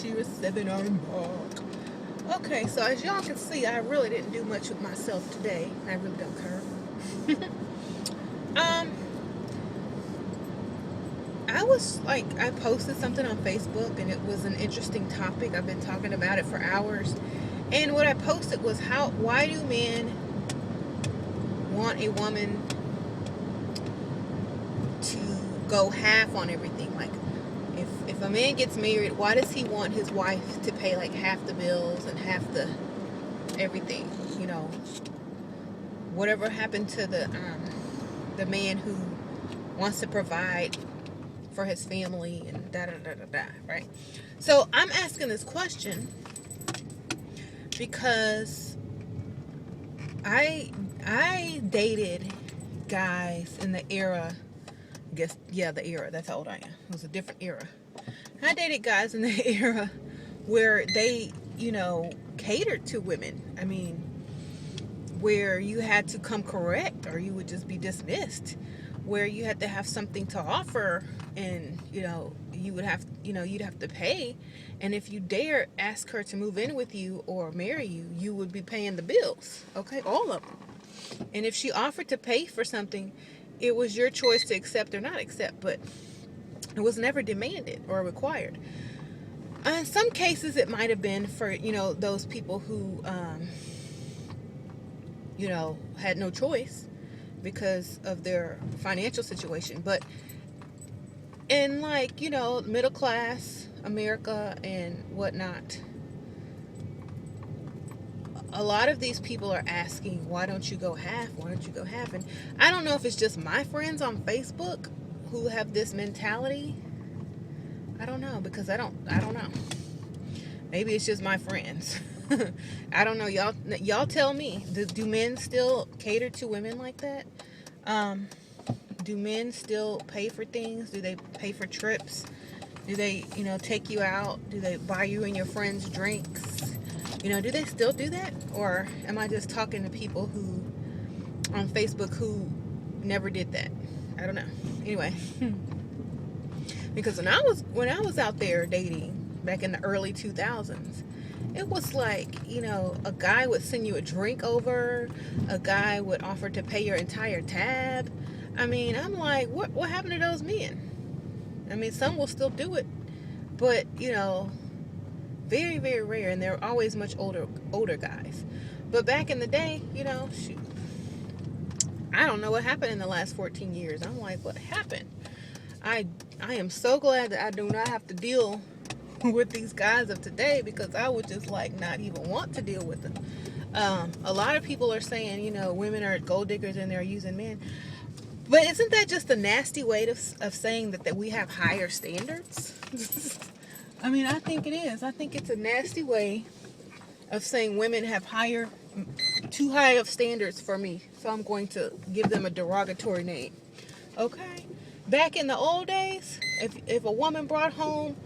she was 7 on mark. Okay, so as y'all can see, I really didn't do much with myself today. I really don't care. um, I was like, I posted something on Facebook and it was an interesting topic. I've been talking about it for hours. And what I posted was why do men want a woman to go half on everything? Like, if a man gets married, why does he want his wife to pay like half the bills and half the everything? You know, whatever happened to the man who wants to provide for his family and da da da da da, right? So I'm asking this question because I dated guys in the era, I guess, yeah, the era, that's how old I am. It was a different era. I dated guys in the era where they, catered to women. I mean, where you had to come correct or you would just be dismissed, where you had to have something to offer, and you would have, you'd have to pay, and if you dare ask her to move in with you or marry you, you would be paying the bills, okay, all of them. And if she offered to pay for something, it was your choice to accept or not accept, but it was never demanded or required. In some cases it might have been for those people who had no choice because of their financial situation. But in middle class America and whatnot, a lot of these people are asking, why don't you go half? Why don't you go half? And I don't know if it's just my friends on Facebook who have this mentality. I don't know, because I don't know. Maybe it's just my friends. I don't know. Y'all tell me. Do men still cater to women like that? Do men still pay for things? Do they pay for trips? Do they, take you out? Do they buy you and your friends drinks? Do they still do that? Or am I just talking to people who on Facebook who never did that? I don't know. Anyway, because when I was out there dating back in the early 2000s, it was like, a guy would send you a drink over, a guy would offer to pay your entire tab. I mean, I'm like, what happened to those men? I mean, some will still do it, but very, very rare, and they're always much older guys. But back in the day, shoot, I don't know what happened in the last 14 years. I'm like, what happened? I am so glad that I do not have to deal with these guys of today, because I would just not even want to deal with them. A lot of people are saying, women are gold diggers and they're using men. But isn't that just a nasty way of saying that we have higher standards? I mean, I think it is. I think it's a nasty way of saying women have too high of standards for me. So I'm going to give them a derogatory name. Okay? Back in the old days, if a woman brought home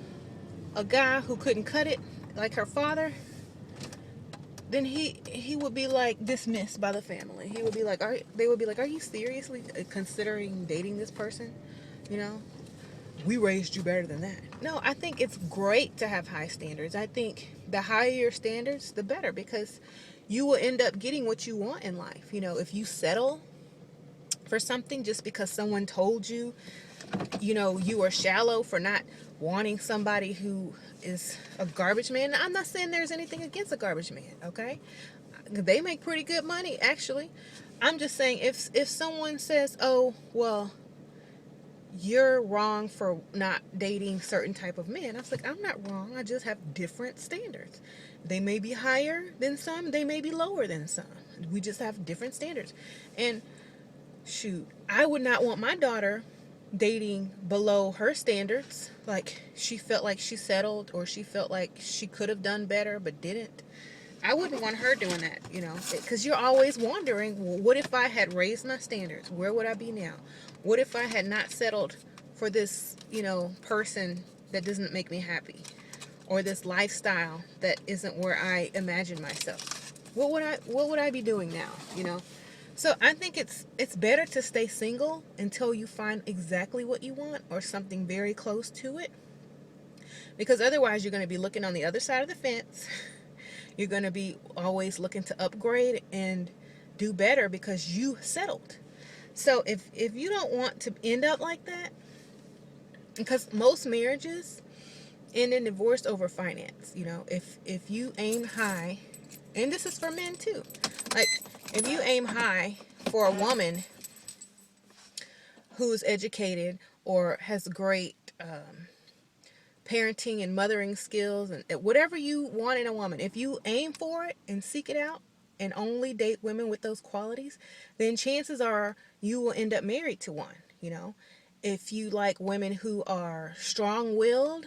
a guy who couldn't cut it, like her father, then he would be dismissed by the family. He would be they would be like, are you seriously considering dating this person? We raised you better than that. No, I think it's great to have high standards. I think the higher your standards, the better, because you will end up getting what you want in life. If you settle for something just because someone told you, you are shallow for not wanting somebody who is a garbage man. I'm not saying there's anything against a garbage man, okay? They make pretty good money, actually. I'm just saying, if someone says, oh, well, you're wrong for not dating certain type of men, I was like, I'm not wrong. I just have different standards. They may be higher than some. They may be lower than some. We just have different standards. And shoot, I would not want my daughter dating below her standards. Like, she felt like she settled, or she felt like she could have done better but didn't. I wouldn't want her doing that, because you're always wondering, well, what if I had raised my standards? Where would I be now? What if I had not settled for this, person that doesn't make me happy, or this lifestyle that isn't where I imagine myself? What would I be doing now? So I think it's better to stay single until you find exactly what you want, or something very close to it, Because otherwise you're going to be looking on the other side of the fence. You're going to be always looking to upgrade and do better because you settled. So if you don't want to end up like that, because most marriages end in divorce over finance. If you aim high, and this is for men too, like if you aim high for a woman who's educated or has great parenting and mothering skills and whatever you want in a woman, if you aim for it and seek it out and only date women with those qualities, then chances are you will end up married to one. If you like women who are strong-willed,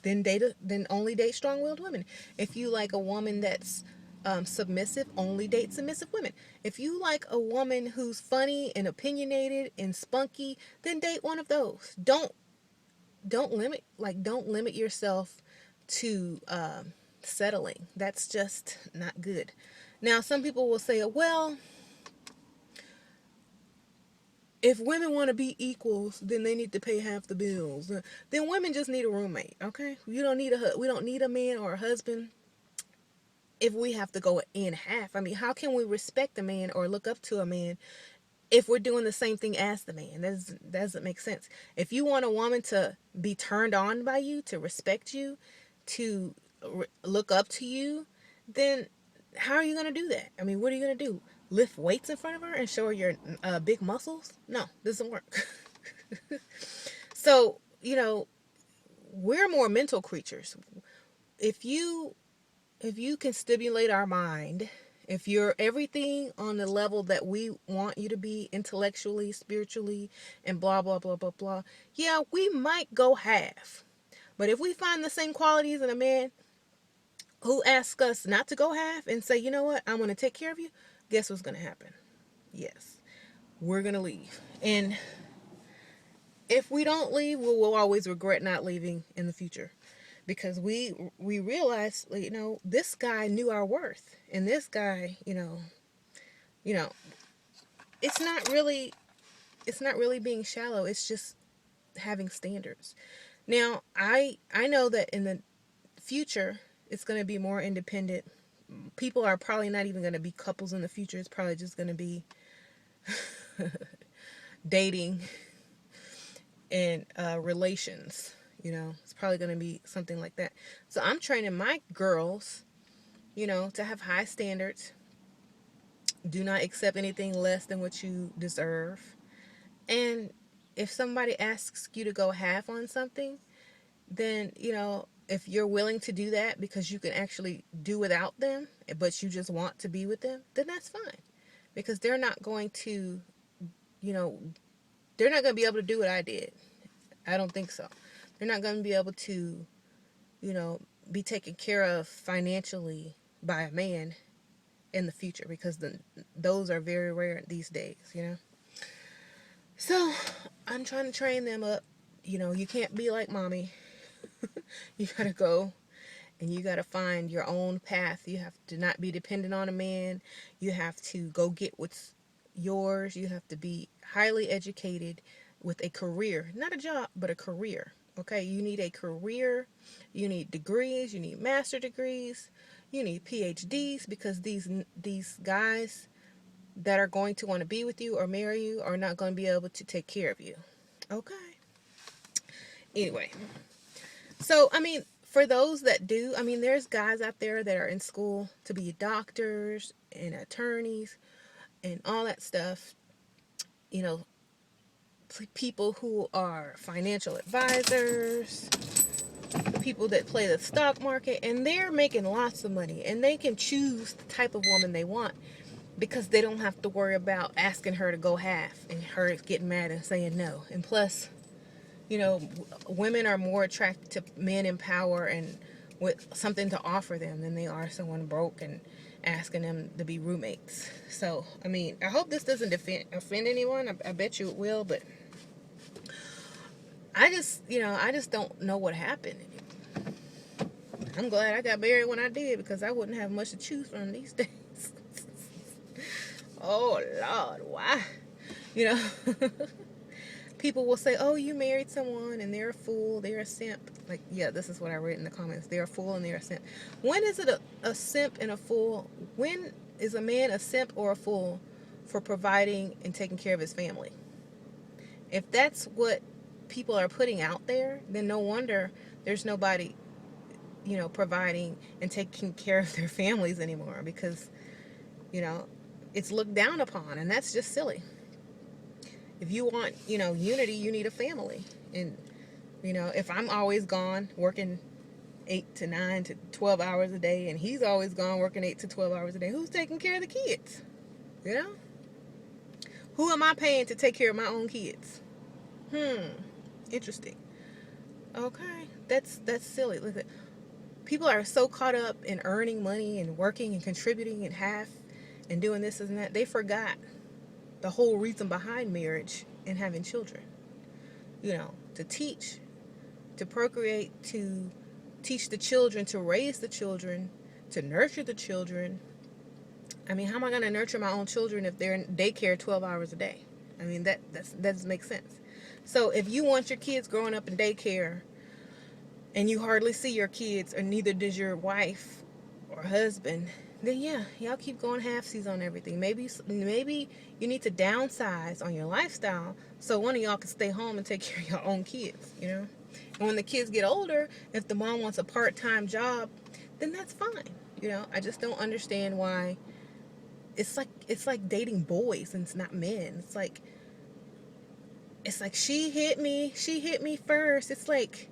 then only date strong-willed women. If you like a woman that's submissive, only date submissive women. If you like a woman who's funny and opinionated and spunky, then date one of those. Don't limit yourself to settling. That's just not good. Now, some people will say, well, if women want to be equals, then they need to pay half the bills. Then women just need a roommate, okay? We don't need a man or a husband if we have to go in half. I mean, how can we respect a man or look up to a man if we're doing the same thing as the man? That doesn't make sense. If you want a woman to be turned on by you, to respect you, to look up to you, then how are you going to do that? I mean, what are you going to do? Lift weights in front of her and show her your big muscles? No, this doesn't work. So, we're more mental creatures. If you can stimulate our mind, if you're everything on the level that we want you to be intellectually, spiritually, and blah, blah, blah, blah, blah, yeah, we might go half. But if we find the same qualities in a man who asks us not to go half and say, you know what, I'm going to take care of you, guess what's going to happen? Yes, we're going to leave. And if we don't leave, we'll always regret not leaving in the future. Because we realize, this guy knew our worth. And this guy, it's not really being shallow. It's just having standards. Now, I know that in the future, it's going to be more independent. People are probably not even going to be couples in the future. It's probably just going to be dating and relations. It's probably going to be something like that. So I'm training my girls, to have high standards. Do not accept anything less than what you deserve. And if somebody asks you to go half on something, then, if you're willing to do that because you can actually do without them, but you just want to be with them, then that's fine. Because they're not going to, they're not going to be able to do what I did. I don't think so. They're not going to be able to, be taken care of financially by a man in the future, because those are very rare these days, So I'm trying to train them up. You can't be like mommy. You got to go and you got to find your own path. You have to not be dependent on a man. You have to go get what's yours. You have to be highly educated with a career, not a job, but a career. Okay, you need a career, you need degrees, you need master degrees, you need PhDs, because these guys that are going to want to be with you or marry you are not going to be able to take care of you. Okay. Anyway, so, for those that do, there's guys out there that are in school to be doctors and attorneys and all that stuff. People who are financial advisors, people that play the stock market, and they're making lots of money, and they can choose the type of woman they want because they don't have to worry about asking her to go half and her getting mad and saying no. And plus, women are more attracted to men in power and with something to offer them than they are someone broke and asking them to be roommates. So, I hope this doesn't offend anyone. I bet you it will, but I just don't know what happened. I'm glad I got married when I did, because I wouldn't have much to choose from these days. Oh, Lord, why? People will say, oh, you married someone and they're a fool, they're a simp. Like, yeah, this is what I read in the comments. They're a fool and they're a simp. When is it a simp and a fool? When is a man a simp or a fool for providing and taking care of his family? If that's what people are putting out there, then no wonder there's nobody, providing and taking care of their families anymore, because, it's looked down upon, and that's just silly. If you want, unity, you need a family. And, if I'm always gone working 8 to 9 to 12 hours a day, and he's always gone working 8 to 12 hours a day, who's taking care of the kids? Who am I paying to take care of my own kids? Interesting. Okay, that's silly. Look at, people are so caught up in earning money and working and contributing and and doing this and that, they forgot the whole reason behind marriage and having children. To teach, to procreate, to teach the children, to raise the children, to nurture the children. I mean, how am I going to nurture my own children if they're in daycare 12 hours a day? I mean, that doesn't make sense. So if you want your kids growing up in daycare and you hardly see your kids, or neither does your wife or husband, then yeah, y'all keep going halfsies on everything. Maybe you need to downsize on your lifestyle so one of y'all can stay home and take care of your own kids, And when the kids get older, if the mom wants a part-time job, then that's fine. I just don't understand why it's like dating boys and it's not men. It's like she hit me first. It's like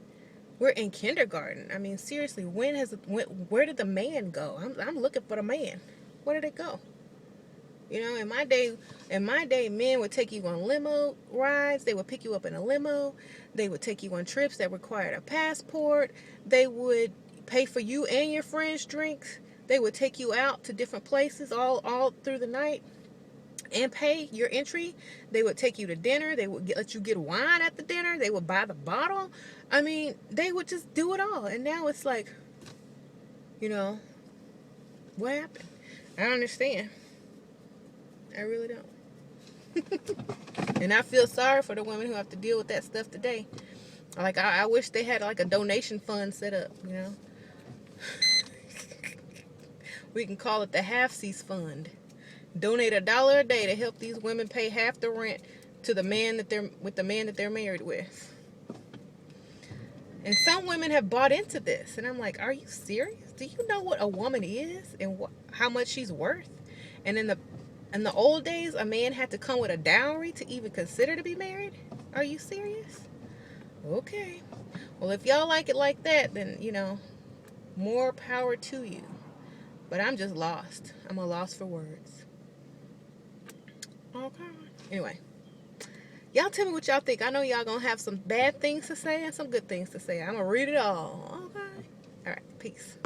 we're in kindergarten. I mean, seriously, where did the man go? I'm looking for the man. Where did it go? In my day, men would take you on limo rides. They would pick you up in a limo. They would take you on trips that required a passport. They would pay for you and your friends' drinks. They would take you out to different places all through the night and pay your entry. They would take you to dinner. They would let you get wine at the dinner. They would buy the bottle. I mean, they would just do it all. And now it's like, what happened? I don't understand. I really don't. And I feel sorry for the women who have to deal with that stuff today. Like, I wish they had like a donation fund set up, We can call it the Halfsies Fund. Donate $1 a day to help these women pay half the rent to the man that they're married with. And some women have bought into this, and I'm like, are you serious? Do you know what a woman is and how much she's worth? And in the old days, a man had to come with a dowry to even consider to be married. Are you serious? Okay. Well, if y'all like it like that, then more power to you. But I'm just lost. I'm a loss for words. Okay. Anyway, y'all tell me what y'all think. I know y'all gonna have some bad things to say and some good things to say. I'm gonna read it all. Okay. All right. Peace.